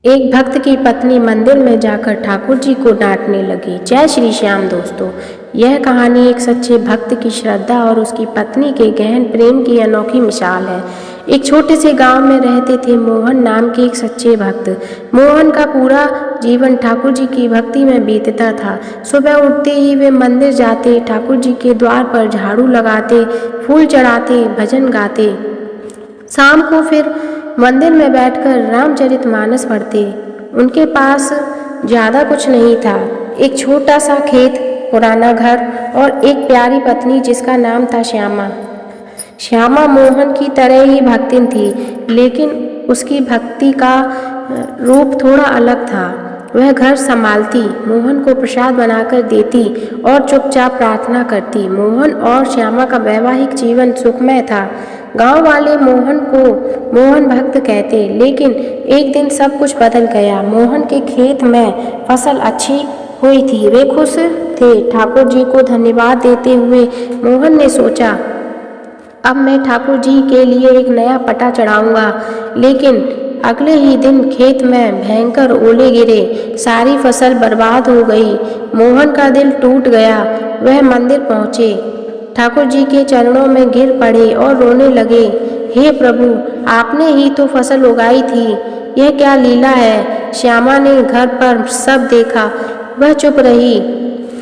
एक भक्त की पत्नी मंदिर में जाकर ठाकुर जी को डांटने लगी। जय श्री श्याम दोस्तों, यह कहानी एक सच्चे भक्त की श्रद्धा और उसकी पत्नी के गहन प्रेम की अनोखी मिसाल है। एक छोटे से गांव में रहते थे मोहन नाम के एक सच्चे भक्त। मोहन का पूरा जीवन ठाकुर जी की भक्ति में बीतता था। सुबह उठते ही वे मंदिर जाते, ठाकुर जी के द्वार पर झाड़ू लगाते, फूल चढ़ाते, भजन गाते। शाम को फिर मंदिर में बैठकर रामचरितमानस पढ़ते। उनके पास ज़्यादा कुछ नहीं था, एक छोटा सा खेत, पुराना घर और एक प्यारी पत्नी जिसका नाम था श्यामा। श्यामा मोहन की तरह ही भक्तिन थी, लेकिन उसकी भक्ति का रूप थोड़ा अलग था। वह घर संभालती, मोहन को प्रसाद बनाकर देती और चुपचाप प्रार्थना करती। मोहन और श्यामा का वैवाहिक जीवन सुखमय था। गांव वाले मोहन को मोहन भक्त कहते, लेकिन एक दिन सब कुछ बदल गया। मोहन के खेत में फसल अच्छी हुई थी, वे खुश थे। ठाकुर जी को धन्यवाद देते हुए मोहन ने सोचा, अब मैं ठाकुर जी के लिए एक नया पटा चढ़ाऊंगा। लेकिन अगले ही दिन खेत में भयंकर ओले गिरे, सारी फसल बर्बाद हो गई। मोहन का दिल टूट गया। वह मंदिर पहुँचे, ठाकुर जी के चरणों में गिर पड़े और रोने लगे। हे प्रभु, आपने ही तो फसल उगाई थी, यह क्या लीला है। श्यामा ने घर पर सब देखा, वह चुप रही।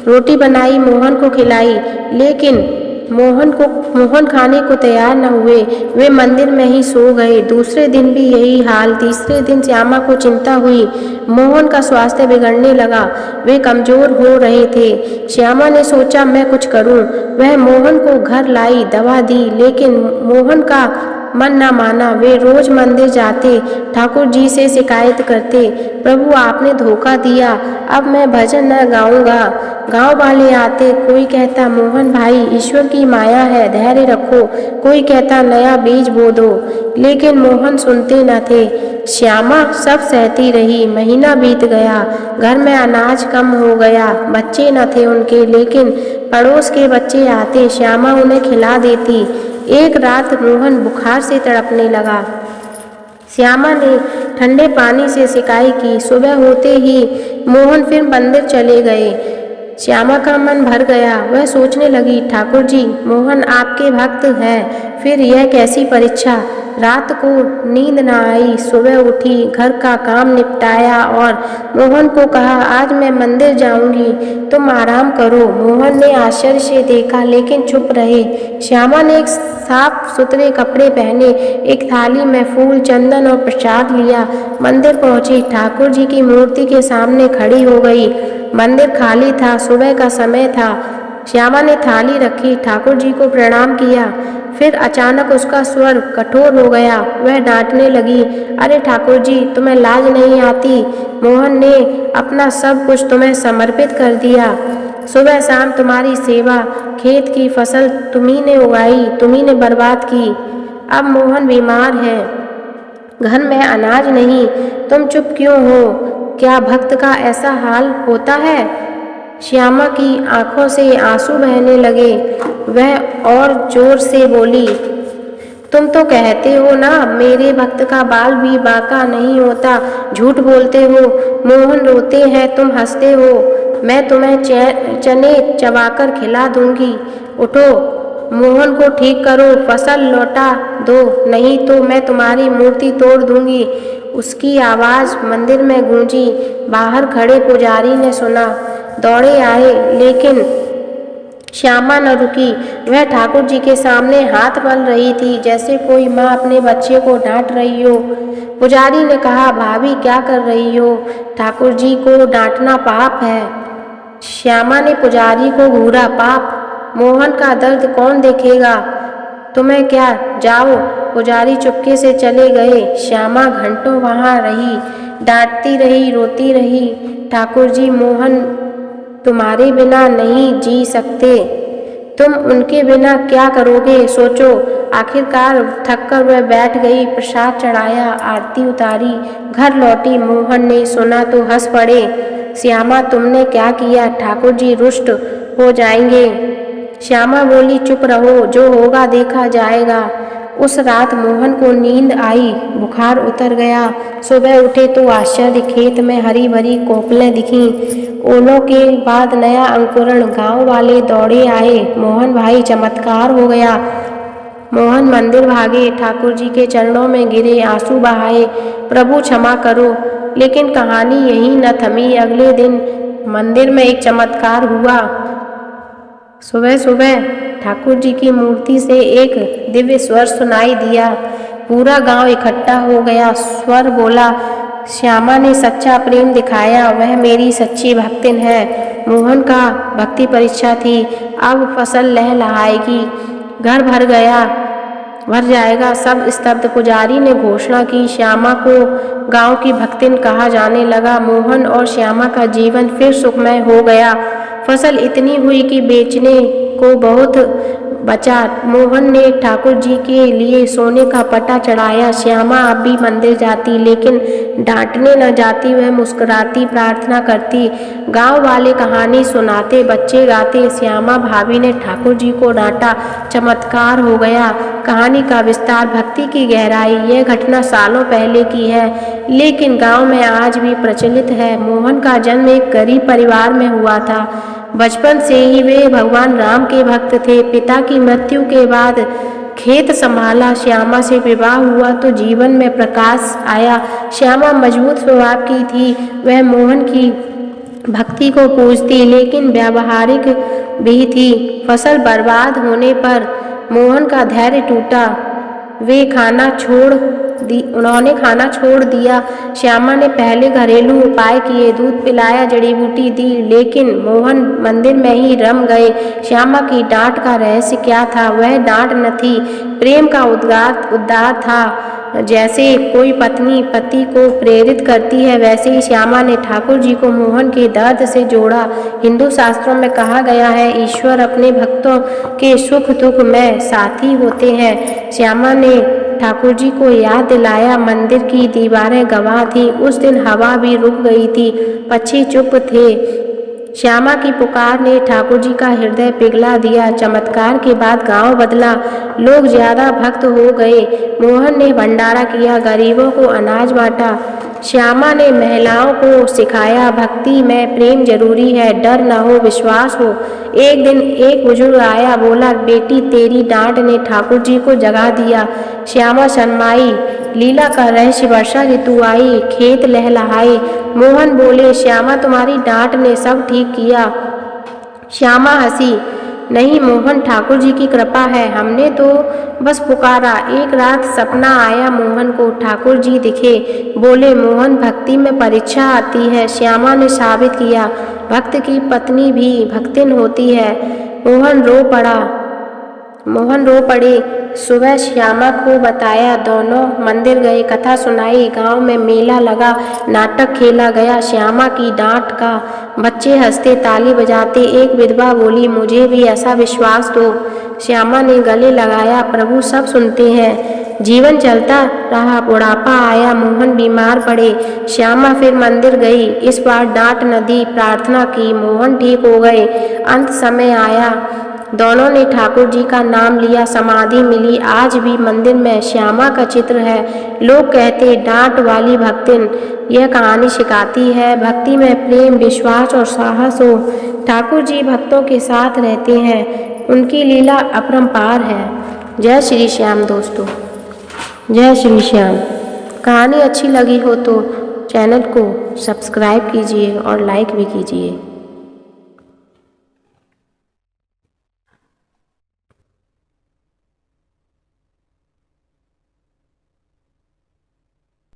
रोटी बनाई, मोहन को खिलाई, लेकिन मोहन खाने को तैयार न हुए। वे मंदिर में ही सो गए। दूसरे दिन भी यही हाल। तीसरे दिन श्यामा को चिंता हुई, मोहन का स्वास्थ्य बिगड़ने लगा, वे कमजोर हो रहे थे। श्यामा ने सोचा, मैं कुछ करूं। वह मोहन को घर लाई, दवा दी, लेकिन मोहन का मन न माना। वे रोज मंदिर जाते, ठाकुर जी से शिकायत करते, प्रभु आपने धोखा दिया, अब मैं भजन न गाऊंगा। गांव वाले आते, कोई कहता मोहन भाई ईश्वर की माया है, धैर्य रखो। कोई कहता नया बीज बो दो, लेकिन मोहन सुनते न थे। श्यामा सब सहती रही। महीना बीत गया, घर में अनाज कम हो गया, बच्चे न थे उनके, लेकिन पड़ोस के बच्चे आते, श्यामा उन्हें खिला देती। एक रात मोहन बुखार से तड़पने लगा। श्यामा ने ठंडे पानी से सिकाई की। सुबह होते ही मोहन फिर मंदिर चले गए। श्यामा का मन भर गया। वह सोचने लगी, ठाकुर जी, मोहन आपके भक्त हैं, फिर यह कैसी परीक्षा। रात को नींद न आई। सुबह उठी, घर का काम निपटाया और मोहन को कहा, आज मैं मंदिर जाऊंगी, तुम आराम करो। मोहन ने आश्चर्य से देखा, लेकिन चुप रहे। श्यामा ने एक साफ सुथरे कपड़े पहने, एक थाली में फूल, चंदन और प्रसाद लिया। मंदिर पहुंची, ठाकुर जी की मूर्ति के सामने खड़ी हो गई। मंदिर खाली था, सुबह का समय था। श्यामा ने थाली रखी, ठाकुर जी को प्रणाम किया। फिर अचानक उसका स्वर कठोर हो गया। वह डांटने लगी, अरे ठाकुर जी, तुम्हें लाज नहीं आती। मोहन ने अपना सब कुछ तुम्हें समर्पित कर दिया। सुबह शाम तुम्हारी सेवा, खेत की फसल तुम्ही ने उगाई, तुम्ही ने बर्बाद की। अब मोहन बीमार है, घर में अनाज नहीं, तुम चुप क्यों हो। क्या भक्त का ऐसा हाल होता है। श्यामा की आंखों से आंसू बहने लगे। वह और जोर से बोली, तुम तो कहते हो ना मेरे भक्त का बाल भी बांका नहीं होता, झूठ बोलते हो। मोहन रोते हैं, तुम हंसते हो। मैं तुम्हें चने चबाकर खिला दूंगी, उठो, मोहन को ठीक करो, फसल लौटा दो, नहीं तो मैं तुम्हारी मूर्ति तोड़ दूंगी। उसकी आवाज़ मंदिर में गूंजी। बाहर खड़े पुजारी ने सुना, दौड़े आए, लेकिन श्यामा न रुकी। वह ठाकुर जी के सामने हाथ मल रही थी, जैसे कोई माँ अपने बच्चे को डांट रही हो। पुजारी ने कहा, भाभी क्या कर रही हो, ठाकुर जी को डांटना पाप है। श्यामा ने पुजारी को घूरा, पाप, मोहन का दर्द कौन देखेगा, तुम्हें क्या, जाओ। पुजारी चुपके से चले गए। श्यामा घंटों वहाँ रही, डांटती रही, रोती रही, ठाकुर जी, मोहन तुम्हारे बिना नहीं जी सकते, तुम उनके बिना क्या करोगे, सोचो। आखिरकार थककर वह बैठ गई। प्रसाद चढ़ाया, आरती उतारी, घर लौटी। मोहन ने सुना तो हंस पड़े। श्यामा, तुमने क्या किया, ठाकुर जी रुष्ट हो जाएंगे। श्यामा बोली, चुप रहो, जो होगा देखा जाएगा। उस रात मोहन को नींद आई, बुखार उतर गया। सुबह उठे तो आश्चर्य, खेत में हरी भरी कोपलें दिखीं। ओलों के बाद नया अंकुरण। गांव वाले दौड़े आए, मोहन भाई चमत्कार हो गया। मोहन मंदिर भागे, ठाकुर जी के चरणों में गिरे, आंसू बहाए, प्रभु क्षमा करो। लेकिन कहानी यहीं न थमी। अगले दिन मंदिर में एक चमत्कार हुआ। सुबह सुबह ठाकुर जी की मूर्ति से एक दिव्य स्वर सुनाई दिया। पूरा गांव इकट्ठा हो गया। स्वर बोला, श्यामा ने सच्चा प्रेम दिखाया, वह मेरी सच्ची भक्तिन है। मोहन का भक्ति परीक्षा थी, अब फसल लहलहाएगी। घर भर जाएगा। सब स्तब्ध। पुजारी ने घोषणा की, श्यामा को गांव की भक्तिन कहा जाने लगा। मोहन और श्यामा का जीवन फिर सुखमय हो गया। फसल इतनी हुई कि बेचने को बहुत बचा। मोहन ने ठाकुर जी के लिए सोने का पटा चढ़ाया। श्यामा अब भी मंदिर जाती, लेकिन डांटने न जाती। वह मुस्कुराती, प्रार्थना करती। गांव वाले कहानी सुनाते, बच्चे गाते, श्यामा भाभी ने ठाकुर जी को डांटा, चमत्कार हो गया। कहानी का विस्तार, भक्ति की गहराई। यह घटना सालों पहले की है, लेकिन गांव में आज भी प्रचलित है। मोहन का जन्म एक गरीब परिवार में हुआ था। बचपन से ही वे भगवान राम के भक्त थे। पिता की मृत्यु के बाद खेत संभाला। श्यामा से विवाह हुआ तो जीवन में प्रकाश आया। श्यामा मजबूत स्वभाव की थी। वह मोहन की भक्ति को पूजती, लेकिन व्यावहारिक भी थी। फसल बर्बाद होने पर मोहन का धैर्य टूटा। उन्होंने खाना छोड़ दिया। श्यामा ने पहले घरेलू उपाय किए, दूध पिलाया, जड़ी बूटी दी, लेकिन मोहन मंदिर में ही रम गए। श्यामा की डांट का रहस्य क्या था? वह डांट न थी, प्रेम का उद्गार था। जैसे कोई पत्नी पति को प्रेरित करती है, वैसे ही श्यामा ने ठाकुर जी को मोहन के दर्द से जोड़ा। हिंदू शास्त्रों में कहा गया है, ईश्वर अपने भक्तों के सुख दुख में साथी होते हैं। श्यामा ने ठाकुर जी को याद दिलाया। मंदिर की दीवारें गवाह थी। उस दिन हवा भी रुक गई थी, पक्षी चुप थे। श्यामा की पुकार ने ठाकुर जी का हृदय पिघला दिया। चमत्कार के बाद गांव बदला, लोग ज्यादा भक्त हो गए। मोहन ने भंडारा किया, गरीबों को अनाज बांटा। श्यामा ने महिलाओं को सिखाया, भक्ति में प्रेम जरूरी है, डर न हो, विश्वास हो। एक दिन एक बुजुर्ग आया, बोला, बेटी तेरी डांट ने ठाकुर जी को जगा दिया। श्यामा शर्माई। लीला का रहस्य, वर्षा ऋतु आई, खेत लहलहाए। मोहन बोले, श्यामा तुम्हारी डांट ने सब ठीक किया। श्यामा हंसी, नहीं मोहन, ठाकुर जी की कृपा है, हमने तो बस पुकारा। एक रात सपना आया मोहन को, ठाकुर जी दिखे, बोले, मोहन भक्ति में परीक्षा आती है। श्यामा ने साबित किया, भक्त की पत्नी भी भक्तिन होती है। मोहन रो पड़े। सुबह श्यामा को बताया, दोनों मंदिर गए, कथा सुनाई, गांव में मेला लगा, नाटक खेला गया। श्यामा की डांट का बच्चे हंसते, ताली बजाते। एक विधवा बोली, मुझे भी ऐसा विश्वास दो। श्यामा ने गले लगाया, प्रभु सब सुनते हैं। जीवन चलता रहा, बुढ़ापा आया, मोहन बीमार पड़े। श्यामा फिर मंदिर गई, इस बार डांट न दी, प्रार्थना की, मोहन ठीक हो गए। अंत समय आया, दोनों ने ठाकुर जी का नाम लिया, समाधि मिली। आज भी मंदिर में श्यामा का चित्र है। लोग कहते, डांट वाली भक्तिन। यह कहानी सिखाती है, भक्ति में प्रेम, विश्वास और साहस हो। ठाकुर जी भक्तों के साथ रहते हैं, उनकी लीला अपरंपार है। जय श्री श्याम दोस्तों, जय श्री श्याम। कहानी अच्छी लगी हो तो चैनल को सब्सक्राइब कीजिए और लाइक भी कीजिए।